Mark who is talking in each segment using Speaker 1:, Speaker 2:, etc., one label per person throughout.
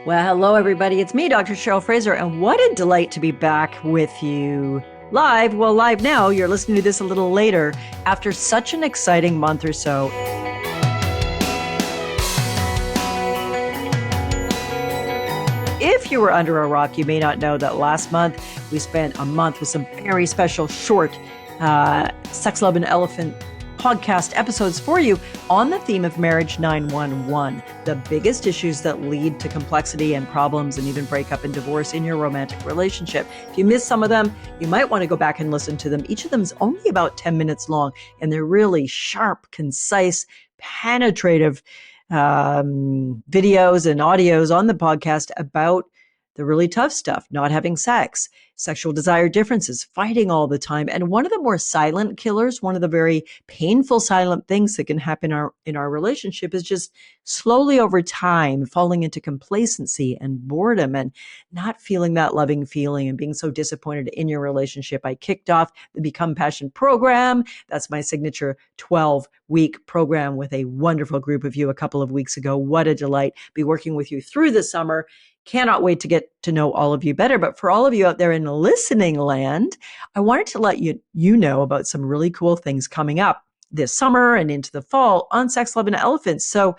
Speaker 1: Well, hello, everybody. It's me, Dr. Cheryl Fraser, and what a delight to be back with you live. Well, live now. You're listening to this a little later after such an exciting month or so. If you were under a rock, you may not know that last month we spent a month with some very special short Sex, Love, and Elephant podcast episodes for you on the theme of Marriage 911, the biggest issues that lead to complexity and problems and even breakup and divorce in your romantic relationship. If you missed some of them, you might want to go back and listen to them. Each of them is only about 10 minutes long, and they're really sharp, concise, penetrative videos and audios on the podcast about the really tough stuff, not having sex, sexual desire differences, fighting all the time. And one of the more silent killers, one of the very painful silent things that can happen in our relationship is just slowly over time falling into complacency and boredom and not feeling that loving feeling and being so disappointed in your relationship. I kicked off the Become Passion program. That's my signature 12-week program with a wonderful group of you a couple of weeks ago. What a delight. Be working with you through the summer. Cannot wait to get to know all of you better. But for all of you out there in listening land, I wanted to let you know about some really cool things coming up this summer and into the fall on Sex, Love, and Elephants. So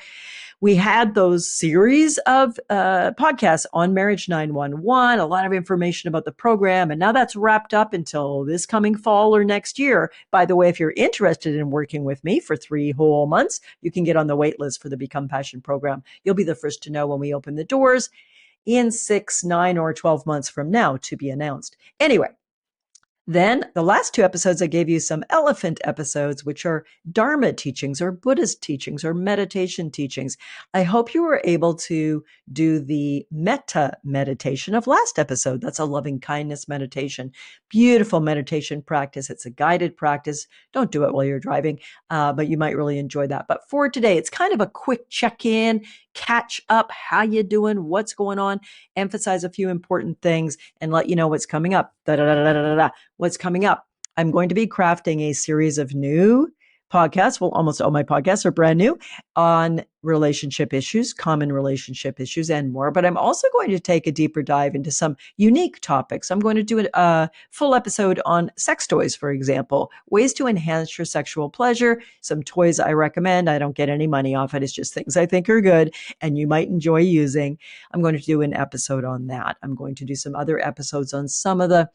Speaker 1: we had those series of podcasts on Marriage 911, a lot of information about the program, and now that's wrapped up until this coming fall or next year. By the way, if you're interested in working with me for 3 whole months, you can get on the wait list for the Become Passion program. You'll be the first to know when we open the doors in 6, 9, or 12 months from now, to be announced. Anyway, then the last 2 episodes, I gave you some elephant episodes, which are Dharma teachings or Buddhist teachings or meditation teachings. I hope you were able to do the metta meditation of last episode. That's a loving kindness meditation. Beautiful meditation practice. It's a guided practice. Don't do it while you're driving, but you might really enjoy that. But for today, it's kind of a quick check-in, catch up, how you doing, what's going on, emphasize a few important things, and let you know what's coming up. What's coming up? I'm going to be crafting a series of new podcasts. Well, almost all my podcasts are brand new on relationship issues, common relationship issues, and more. But I'm also going to take a deeper dive into some unique topics. I'm going to do a full episode on sex toys, for example, ways to enhance your sexual pleasure, some toys I recommend. I don't get any money off it. It's just things I think are good and you might enjoy using. I'm going to do an episode on that. I'm going to do some other episodes on some of the,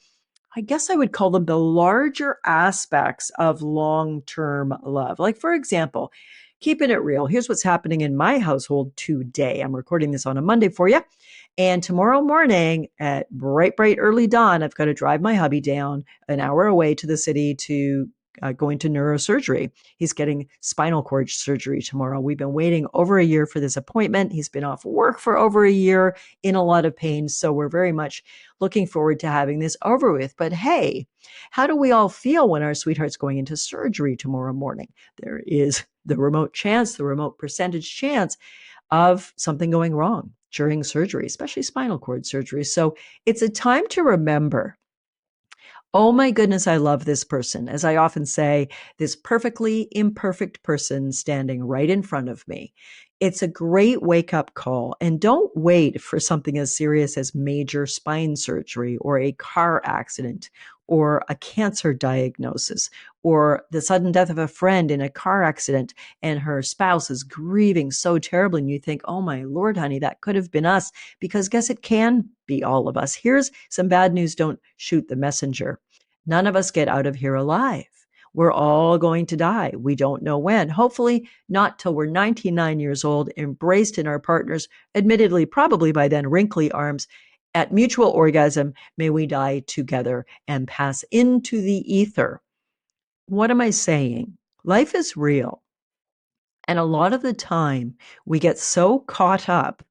Speaker 1: I guess I would call them the larger aspects of long-term love. Like, for example, keeping it real. Here's what's happening in my household today. I'm recording this on a Monday for you. And tomorrow morning at bright early dawn, I've got to drive my hubby down an hour away to the city to going to neurosurgery. He's getting spinal cord surgery tomorrow. We've been waiting over a year for this appointment. He's been off work for over a year in a lot of pain. So we're very much looking forward to having this over with. But hey, how do we all feel when our sweetheart's going into surgery tomorrow morning? There is the remote percentage chance of something going wrong during surgery, especially spinal cord surgery. So it's a time to remember, oh my goodness, I love this person. As I often say, this perfectly imperfect person standing right in front of me. It's a great wake-up call. And don't wait for something as serious as major spine surgery or a car accident or a cancer diagnosis or the sudden death of a friend in a car accident and her spouse is grieving so terribly. And you think, oh my Lord, honey, that could have been us. Because guess it can be all of us. Here's some bad news. Don't shoot the messenger. None of us get out of here alive. We're all going to die. We don't know when. Hopefully not till we're 99 years old, embraced in our partners, admittedly, probably by then, wrinkly arms. At mutual orgasm, may we die together and pass into the ether. What am I saying? Life is real. And a lot of the time, we get so caught up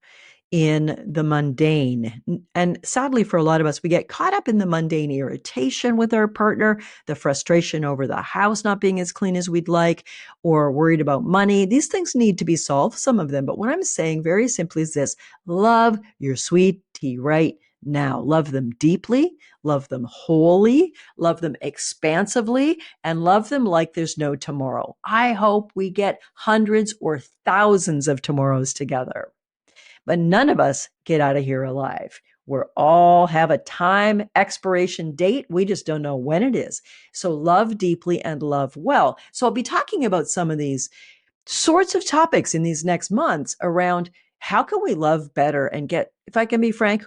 Speaker 1: in the mundane. And sadly, for a lot of us, we get caught up in the mundane irritation with our partner, the frustration over the house not being as clean as we'd like, or worried about money. These things need to be solved, some of them. But what I'm saying very simply is this: love your sweet tea right now. Love them deeply, love them wholly, love them expansively, and love them like there's no tomorrow. I hope we get hundreds or thousands of tomorrows together. but none of us get out of here alive. We all have a time expiration date. We just don't know when it is. So love deeply and love well. So I'll be talking about some of these sorts of topics in these next months around how can we love better and get, if I can be frank,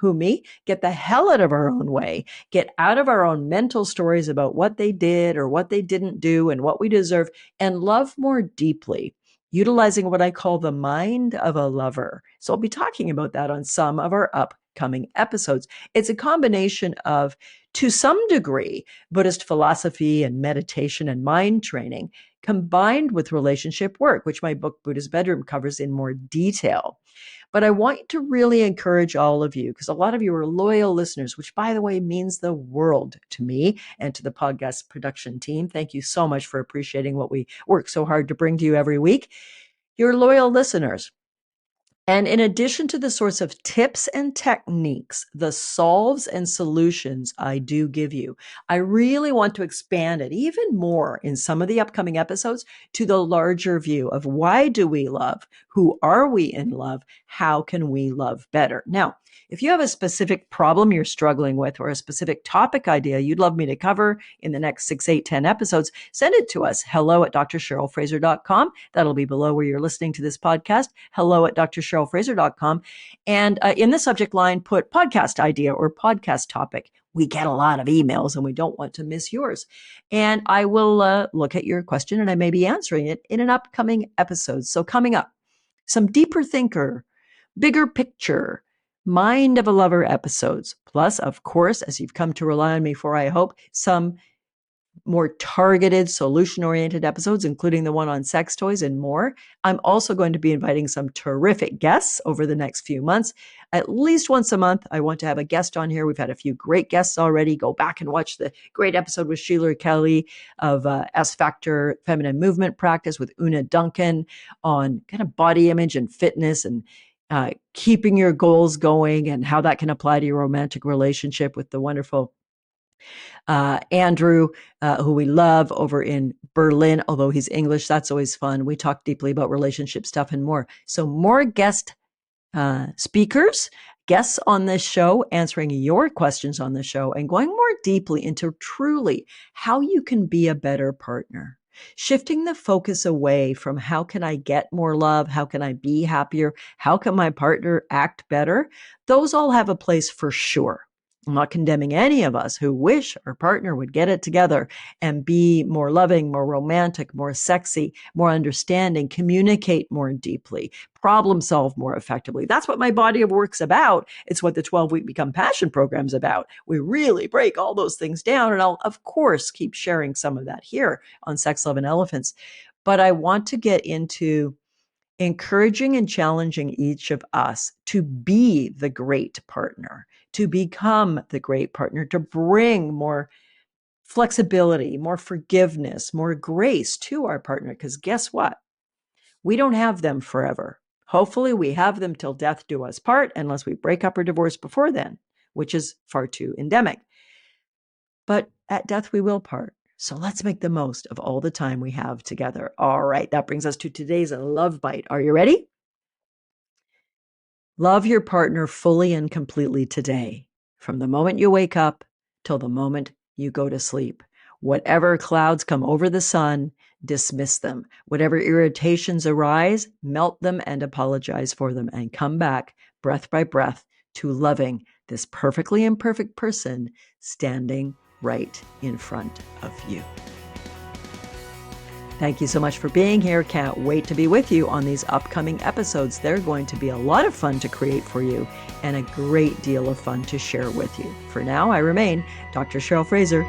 Speaker 1: get the hell out of our own way, get out of our own mental stories about what they did or what they didn't do and what we deserve, and love more deeply, utilizing what I call the mind of a lover. So I'll be talking about that on some of our upcoming episodes. It's a combination of, to some degree, Buddhist philosophy and meditation and mind training, combined with relationship work, which my book Buddha's Bedroom covers in more detail. But I want to really encourage all of you, because a lot of you are loyal listeners, which, by the way, means the world to me and to the podcast production team. Thank you so much for appreciating what we work so hard to bring to you every week. You're loyal listeners. And in addition to the sorts of tips and techniques, the solves and solutions I do give you, I really want to expand it even more in some of the upcoming episodes to the larger view of why do we love? Who are we in love? How can we love better? Now, if you have a specific problem you're struggling with or a specific topic idea you'd love me to cover in the next 6, 8, 10 episodes, send it to us. hello@drcherylfraser.com. That'll be below where you're listening to this podcast. hello@drcherylfraser.com. And in the subject line, put podcast idea or podcast topic. We get a lot of emails and we don't want to miss yours. And I will look at your question and I may be answering it in an upcoming episode. So coming up, some deeper thinker, bigger picture, mind of a lover episodes. Plus, of course, as you've come to rely on me for, I hope, some more targeted, solution-oriented episodes, including the one on sex toys and more. I'm also going to be inviting some terrific guests over the next few months. At least once a month, I want to have a guest on here. We've had a few great guests already. Go back and watch the great episode with Sheila Kelly of S-Factor Feminine Movement Practice with Una Duncan on kind of body image and fitness and keeping your goals going and how that can apply to your romantic relationship with the wonderful Andrew, who we love over in Berlin, although he's English. That's always fun. We talk deeply about relationship stuff and more. So more guest speakers, guests on this show, answering your questions on the show and going more deeply into truly how you can be a better partner. Shifting the focus away from how can I get more love? How can I be happier? How can my partner act better? Those all have a place for sure. I'm not condemning any of us who wish our partner would get it together and be more loving, more romantic, more sexy, more understanding, communicate more deeply, problem solve more effectively. That's what my body of work's about. It's what the 12-week Become Passion program's about. We really break all those things down. And I'll, of course, keep sharing some of that here on Sex, Love, and Elephants. But I want to get into encouraging and challenging each of us to be the great partner, to become the great partner, to bring more flexibility, more forgiveness, more grace to our partner. Because guess what? We don't have them forever. Hopefully we have them till death do us part, unless we break up or divorce before then, which is far too endemic. But at death we will part. So let's make the most of all the time we have together. All right, that brings us to today's love bite. Are you ready? Love your partner fully and completely today, from the moment you wake up till the moment you go to sleep. Whatever clouds come over the sun, dismiss them. Whatever irritations arise, melt them and apologize for them, and come back breath by breath to loving this perfectly imperfect person standing right in front of you. Thank you so much for being here. Can't wait to be with you on these upcoming episodes. They're going to be a lot of fun to create for you and a great deal of fun to share with you. For now, I remain Dr. Cheryl Fraser.